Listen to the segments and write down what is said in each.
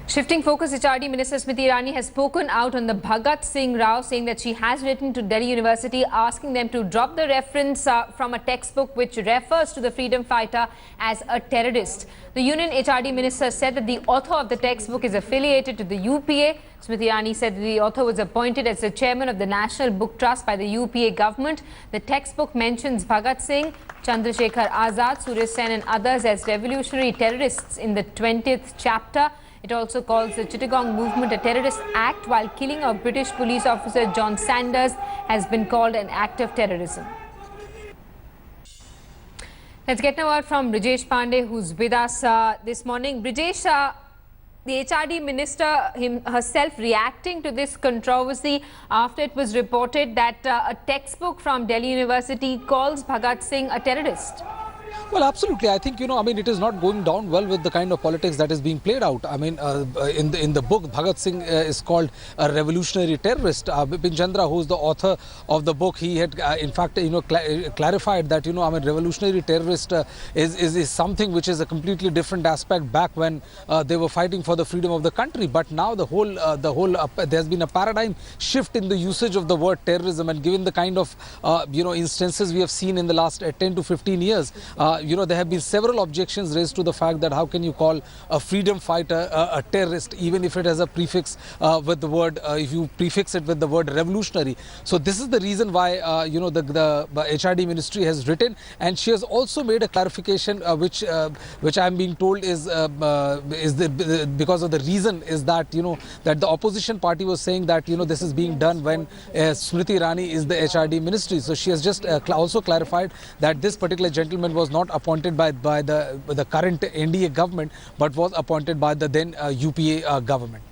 Shifting focus, HRD Minister Smriti Irani has spoken out on the Bhagat Singh row, saying that she has written to Delhi University asking them to drop the reference from a textbook which refers to the freedom fighter as a terrorist. The Union HRD Minister said that the author of the textbook is affiliated to the UPA. Smriti Irani said that the author was appointed as the chairman of the National Book Trust by the UPA government. The textbook mentions Bhagat Singh, Chandra Shekhar Azad, Surya Sena and others as revolutionary terrorists in the 20th chapter. It also calls the Chittagong movement a terrorist act, while killing of British police officer John Sanders has been called an act of terrorism. Let's get now out from Brijesh Pandey, who's with us this morning. Brijesh, the HRD minister herself reacting to this controversy after it was reported that a textbook from Delhi University calls Bhagat Singh a terrorist. Well, absolutely. I think, it is not going down well with the kind of politics that is being played out. I mean, in the book, Bhagat Singh is called a revolutionary terrorist. Bipin Chandra, who is the author of the book, he had, in fact, clarified that, revolutionary terrorist is something which is a completely different aspect back when they were fighting for the freedom of the country. But now there's been a paradigm shift in the usage of the word terrorism, and given the kind of, instances we have seen in the last 10 to 15 years, there have been several objections raised to the fact that how can you call a freedom fighter a terrorist, even if it has a prefix with the word, if you prefix it with the word revolutionary. So this is the reason why, the HRD ministry has written, and she has also made a clarification which I am being told is because of the reason is that, that the opposition party was saying that, this is being done when Smriti Irani is the HRD ministry. So she has just also clarified that this particular gentleman was not appointed by the current NDA government, but was appointed by the then UPA government.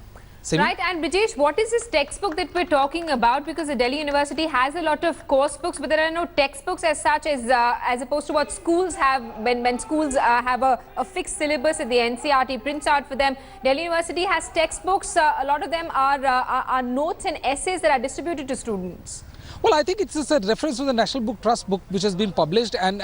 Simi? Right, and Brijesh, what is this textbook that we're talking about? Because the Delhi University has a lot of course books, but there are no textbooks as such, as opposed to what schools have when schools have a fixed syllabus that the NCERT prints out for them. Delhi University has textbooks. A lot of them are notes and essays that are distributed to students. Well, I think it's just a reference to the National Book Trust book which has been published, and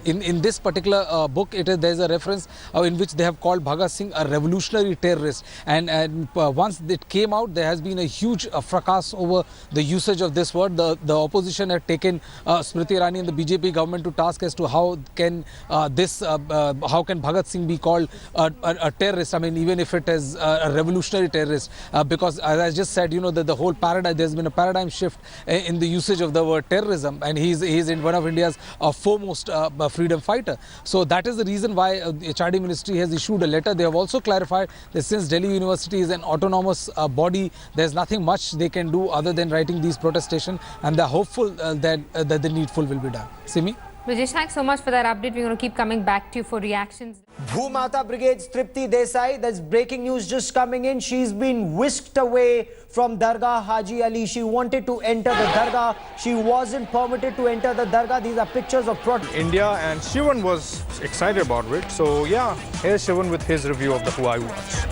in this particular book, there's a reference in which they have called Bhagat Singh a revolutionary terrorist. And once it came out, there has been a huge fracas over the usage of this word. The opposition had taken Smriti Irani and the BJP government to task as to how can how can Bhagat Singh be called a terrorist? I mean, even if it is a revolutionary terrorist, because as I just said, the whole paradigm, there's been a paradigm shift in the usage of the word terrorism, and he's in one of India's foremost freedom fighter. So that is the reason why HRD ministry has issued a letter. They have also clarified that since Delhi University is an autonomous body, there's nothing much they can do other than writing these protestations, and they're hopeful that the needful will be done. Simi? Brijesh, thanks so much for that update. We're going to keep coming back to you for reactions. Bhumata Brigade's Tripti Desai, that's breaking news just coming in. She's been whisked away from Dargah Haji Ali. She wanted to enter the Dargah. She wasn't permitted to enter the Dargah. These are pictures of protest. India, and Shivan was excited about it. So yeah, here's Shivan with his review of the Huawei watch.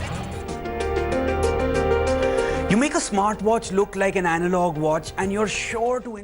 You make a smartwatch look like an analog watch, and you're sure to